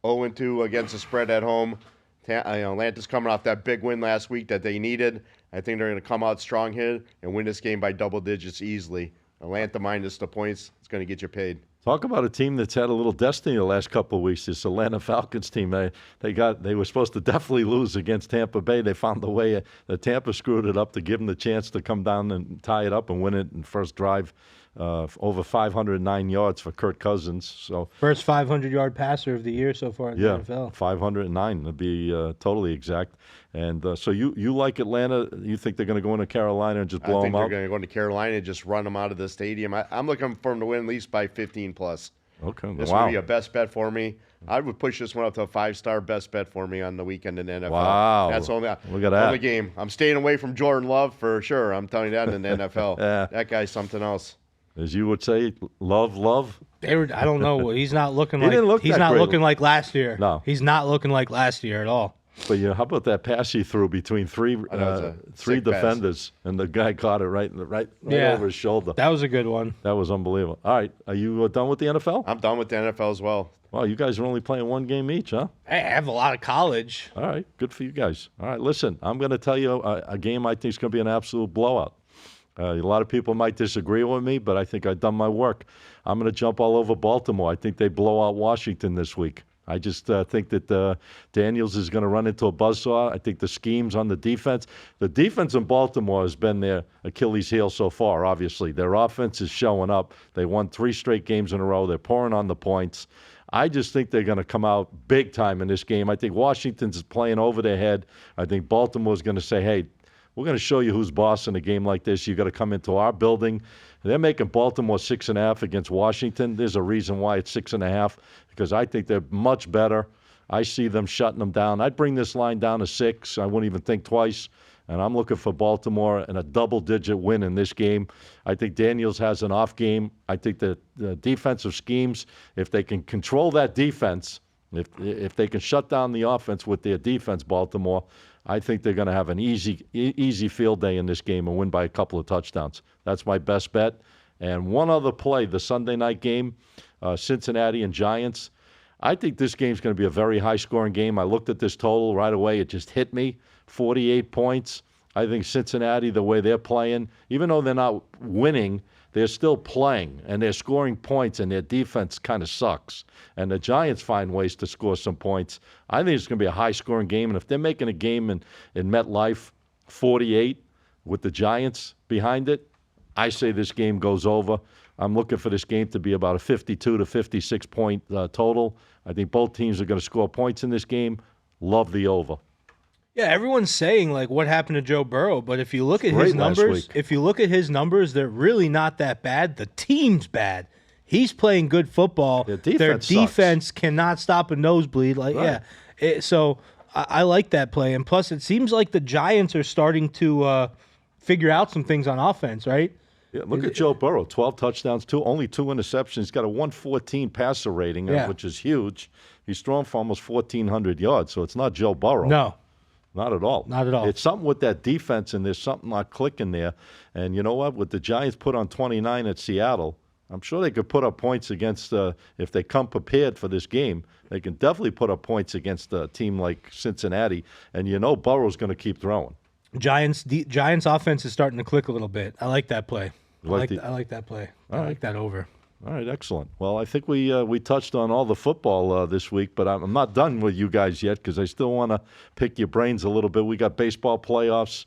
0-2 against the spread at home. Atlanta's coming off that big win last week that they needed. I think they're going to come out strong here and win this game by double digits easily. Atlanta minus the points. It's going to get you paid. Talk about a team that's had a little destiny the last couple of weeks. This Atlanta Falcons team, they were supposed to definitely lose against Tampa Bay. They found the way that Tampa screwed it up to give them the chance to come down and tie it up and win it in first drive. Over 509 yards for Kirk Cousins. So First 500-yard passer of the year so far in the NFL. 509 to be totally exact. And so you like Atlanta? You think they're going to go into Carolina and just blow I them think out? they're going to go into Carolina and just run them out of the stadium. I'm looking for them to win at least by 15 plus. Okay, This wow. would be a best bet for me. I would push this one up to a 5-star best bet for me on the weekend in the NFL. Wow. That's the only, Look at that. only game. I'm staying away from Jordan Love for sure. I'm telling you that in the NFL. Yeah. That guy's something else. As you would say, love. I don't know. He's not looking He like didn't look he's that not great. looking like last year. No. He's not looking like last year at all. But how about that pass he threw between three know, it's a sick pass. defenders, and the guy caught it right Yeah. over his shoulder. That was a good one. That was unbelievable. All right, are you done with the NFL? I'm done with the NFL as well. Wow, you guys are only playing one game each, huh? Hey, I have a lot of college. All right, good for you guys. All right, listen, I'm going to tell you a game I think is going to be an absolute blowout. A lot of people might disagree with me, but I think I've done my work. I'm going to jump all over Baltimore. I think they blow out Washington this week. I just think that Daniels is going to run into a buzzsaw. I think the schemes on the defense in Baltimore has been their Achilles heel so far, obviously. Their offense is showing up. They won 3 straight games in a row. They're pouring on the points. I just think they're going to come out big time in this game. I think Washington's playing over their head. I think Baltimore's going to say, hey, we're going to show you who's boss in a game like this. You got to come into our building. They're making Baltimore 6.5 against Washington. There's a reason why it's 6.5, because I think they're much better. I see them shutting them down. I'd bring this line down to 6. I wouldn't even think twice. And I'm looking for Baltimore and a double-digit win in this game. I think Daniels has an off game. I think the defensive schemes, if they can control that defense, if they can shut down the offense with their defense, Baltimore, I think they're going to have an easy field day in this game and win by a couple of touchdowns. That's my best bet. And one other play, the Sunday night game, Cincinnati and Giants. I think this game's going to be a very high-scoring game. I looked at this total right away. It just hit me, 48 points. I think Cincinnati, the way they're playing, even though they're not winning, they're still playing, and they're scoring points, and their defense kind of sucks. And the Giants find ways to score some points. I think it's going to be a high-scoring game, and if they're making a game in MetLife 48 with the Giants behind it, I say this game goes over. I'm looking for this game to be about a 52 to 56 point total. I think both teams are going to score points in this game. Love the over. Yeah, everyone's saying like what happened to Joe Burrow, but if you look at Great his last numbers, they're really not that bad. The team's bad. He's playing good football. Their defense cannot stop a nosebleed. So I like that play. And plus, it seems like the Giants are starting to figure out some things on offense, right? Yeah, look at Joe Burrow, 12 touchdowns, only 2 interceptions. He's got a 114 passer rating, which is huge. He's thrown for almost 1,400 yards, so it's not Joe Burrow. No. Not at all. Not at all. It's something with that defense, and there's something not clicking there. And you know what? With the Giants put on 29 at Seattle, I'm sure they could put up points against, if they come prepared for this game, they can definitely put up points against a team like Cincinnati. And you know Burrow's going to keep throwing. Giants offense is starting to click a little bit. I like that play. I like that play. I right. like that over. All right, excellent. Well, I think we touched on all the football this week, but I'm not done with you guys yet because I still want to pick your brains a little bit. We got baseball playoffs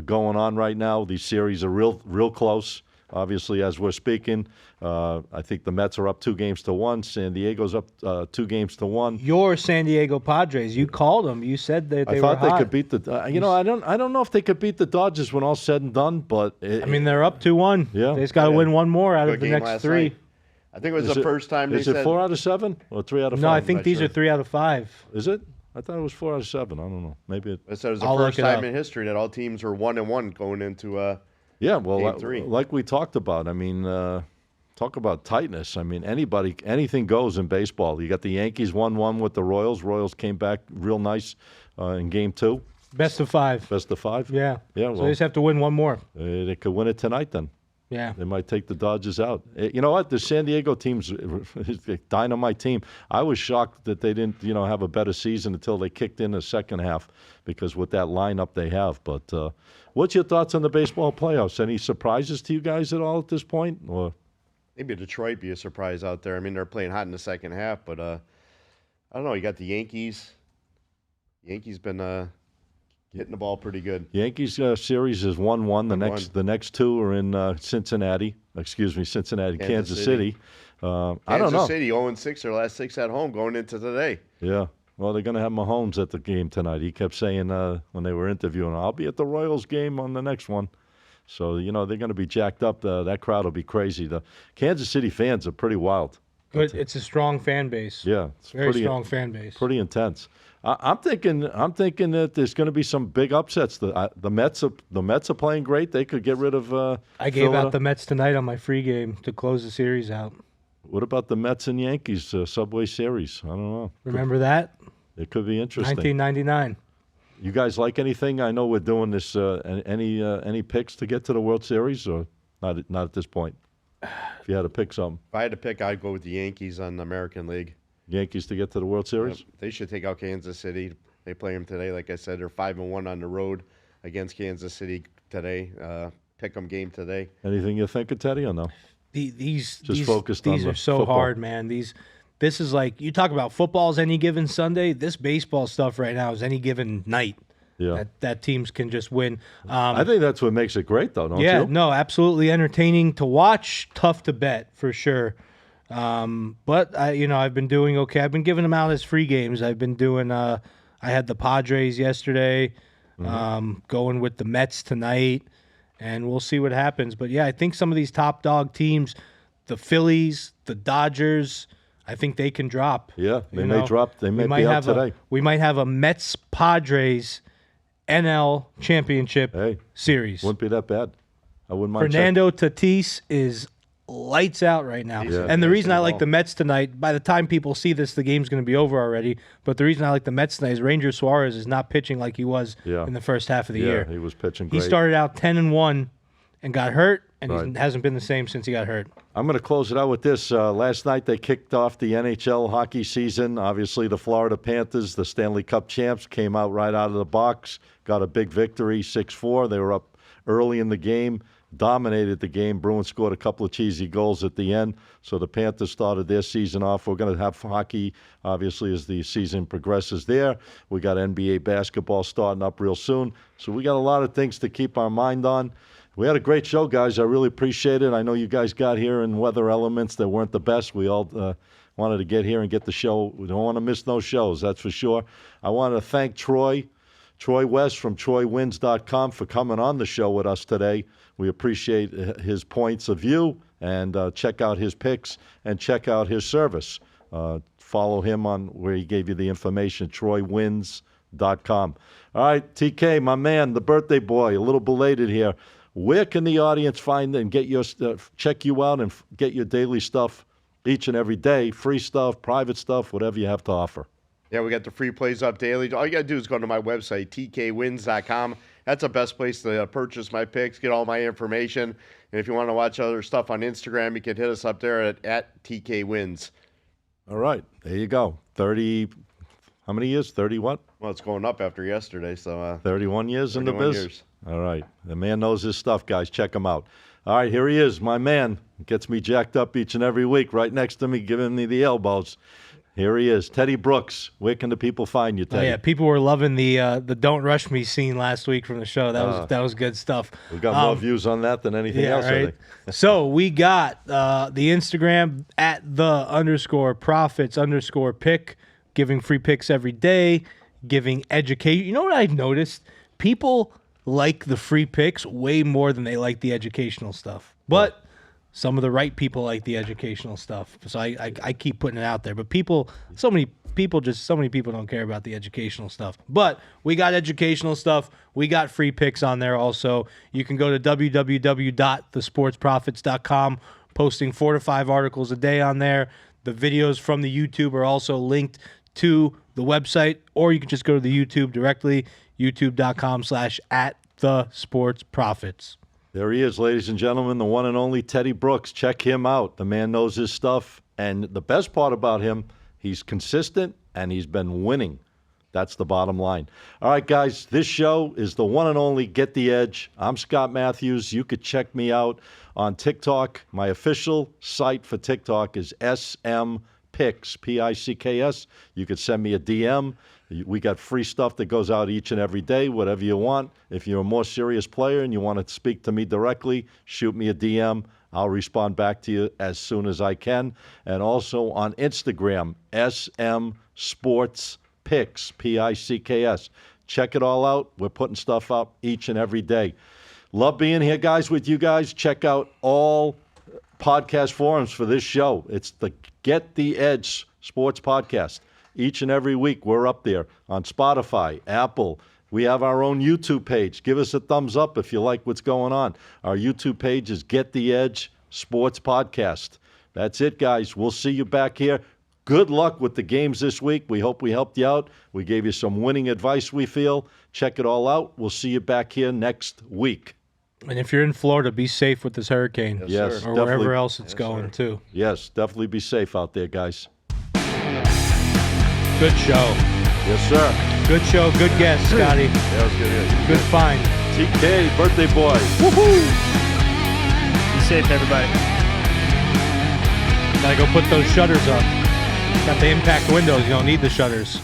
going on right now. These series are real close. Obviously, as we're speaking, I think the Mets are up 2-1. San Diego's up 2-1. Your San Diego Padres, you called them. You said that they were hot. I thought they could beat the. I don't know if they could beat the Dodgers when all's said and done, but they're up 2-1. Yeah. They just got to win one more out Good of the game next last 3. night. I think it was the first time they Is said. it 4 out of 7 or 3 out of 5? No, I think not these sure. are 3 out of 5. Is it? I thought it was 4 out of 7. I don't know. Maybe it. I said it was the I'll first look it time up. in history that all teams were 1-1 going into. Yeah, well, Game 3. like we talked about, I mean, talk about tightness. I mean, anything goes in baseball. You got the Yankees 1-1 with the Royals. Royals came back real nice in Game 2. Best of 5. Best of 5? Yeah. Yeah, So well, they just have to win one more. they could win it tonight then. Yeah. They might take the Dodgers out. You know what? The San Diego team's a dynamite team. I was shocked that they didn't, have a better season until they kicked in the second half because with that lineup they have. But what's your thoughts on the baseball playoffs? Any surprises to you guys at all at this point? Or Maybe Detroit be a surprise out there. I mean, they're playing hot in the second half, but I don't know. You got the Yankees. Yankees been hitting the ball pretty good. Yankees series is 1-1. The next two are in Cincinnati. Excuse me, Cincinnati, Kansas City. I don't know. Kansas City 0-6, their last 6 at home going into today. Yeah. Well, they're going to have Mahomes at the game tonight. He kept saying when they were interviewing, I'll be at the Royals game on the next one. So, they're going to be jacked up. That crowd will be crazy. The Kansas City fans are pretty wild. But it's a strong fan base. Yeah. It's Very strong fan base. Pretty intense. I'm thinking that there's going to be some big upsets. The Mets are playing great. They could get rid of I gave out the Mets tonight on my free game to close the series out. What about the Mets and Yankees Subway Series? I don't know. Remember that? It could be interesting. 1999. You guys like anything? I know we're doing this. Any picks to get to the World Series, or not at this point? If you had to pick something, If I had to pick, I'd go with the Yankees on the American League. Yankees to get to the World Series. Yep. They should take out Kansas City. They play them today. Like I said, they're 5-1 on the road against Kansas City today. Pick 'em game today. Anything you think of, Teddy, or no? These focused on these the are so football. hard, man. This is like, you talk about football's any given Sunday. This baseball stuff right now is any given night. Yeah. That teams can just win. I think that's what makes it great, though, don't you? Yeah, no, absolutely entertaining to watch, tough to bet for sure. But I've been doing okay. I've been giving them out as free games. I've been doing. I had the Padres yesterday. Going with the Mets tonight, and we'll see what happens. But yeah, I think some of these top dog teams, the Phillies, the Dodgers, I think they can drop. Yeah, they may drop. They may be out today. We might have a Mets Padres NL Championship series. Wouldn't be that bad. I wouldn't mind. Fernando Tatis is lights out right now. Yeah. And the reason I like the Mets tonight, by the time people see this, the game's going to be over already. But the reason I like the Mets tonight is Ranger Suarez is not pitching like he was in the first half of the year. He was pitching great. He started out 10-1 and got hurt, and he hasn't been the same since he got hurt. I'm going to close it out with this. Last night they kicked off the NHL hockey season. Obviously, the Florida Panthers, the Stanley Cup champs, came out right out of the box, got a big victory, 6-4. They were up early in the game, dominated the game. Bruins scored a couple of cheesy goals at the end, so the Panthers started their season off. We're going to have hockey, obviously, as the season progresses there. We got NBA basketball starting up real soon, so we got a lot of things to keep our mind on. We had a great show, guys. I really appreciate it. I know you guys got here in weather elements that weren't the best. We all wanted to get here and get the show. We don't want to miss no shows, that's for sure. I want to thank Troy West from TroyWins.com for coming on the show with us today. We appreciate his points of view, and check out his picks and check out his service. Follow him on where he gave you the information, TroyWins.com. All right, TK, my man, the birthday boy, a little belated here. Where can the audience find and get your check you out and get your daily stuff each and every day? Free stuff, private stuff, whatever you have to offer. Yeah, we got the free plays up daily. All you got to do is go to my website, tkwins.com. That's the best place to purchase my picks, get all my information. And if you want to watch other stuff on Instagram, you can hit us up there at tkwins. All right, there you go. 30, how many years? 30 what? Well, it's going up after yesterday, so 31 years in the 31 biz? years. All right. The man knows his stuff, guys. Check him out. All right, here he is, my man. Gets me jacked up each and every week, right next to me, giving me the elbows. Here he is, Teddy Brooks. Where can the people find you, Teddy? Oh, yeah, people were loving the Don't Rush Me scene last week from the show. That was good stuff. We got more views on that than anything else, I think. So we got the Instagram at @the_profits_pick, giving free picks every day, giving education. You know what I've noticed? People like the free picks way more than they like the educational stuff. But some of the right people like the educational stuff. So I keep putting it out there. But so many people don't care about the educational stuff. But we got educational stuff. We got free picks on there also. You can go to www.thesportsprofits.com, posting 4 to 5 articles a day on there. The videos from the YouTube are also linked to the website, or you can just go to the YouTube directly, youtube.com/@thesportsprofits. There he is, ladies and gentlemen, the one and only Teddy Brooks. Check him out. The man knows his stuff. And the best part about him, he's consistent and he's been winning. That's the bottom line. All right, guys, this show is the one and only Get the Edge. I'm Scott Matthews. You could check me out on TikTok. My official site for TikTok is SMPicks, P-I-C-K-S. You could send me a DM. We got free stuff that goes out each and every day, whatever you want. If you're a more serious player and you want to speak to me directly, shoot me a DM. I'll respond back to you as soon as I can. And also on Instagram, SM Sports Picks, P-I-C-K-S. Check it all out. We're putting stuff up each and every day. Love being here, guys, with you guys. Check out all podcast forums for this show. It's the Get the Edge Sports Podcast. Each and every week, we're up there on Spotify, Apple. We have our own YouTube page. Give us a thumbs up if you like what's going on. Our YouTube page is Get the Edge Sports Podcast. That's it, guys. We'll see you back here. Good luck with the games this week. We hope we helped you out. We gave you some winning advice, we feel. Check it all out. We'll see you back here next week. And if you're in Florida, be safe with this hurricane. Yes, or definitely. wherever else it's going, too. Yes, definitely be safe out there, guys. Good show. Yes, sir. Good show. Good guest, Scotty. That was good. Good find. TK, birthday boy. Be safe, everybody. Gotta go put those shutters up. Got the impact windows. You don't need the shutters.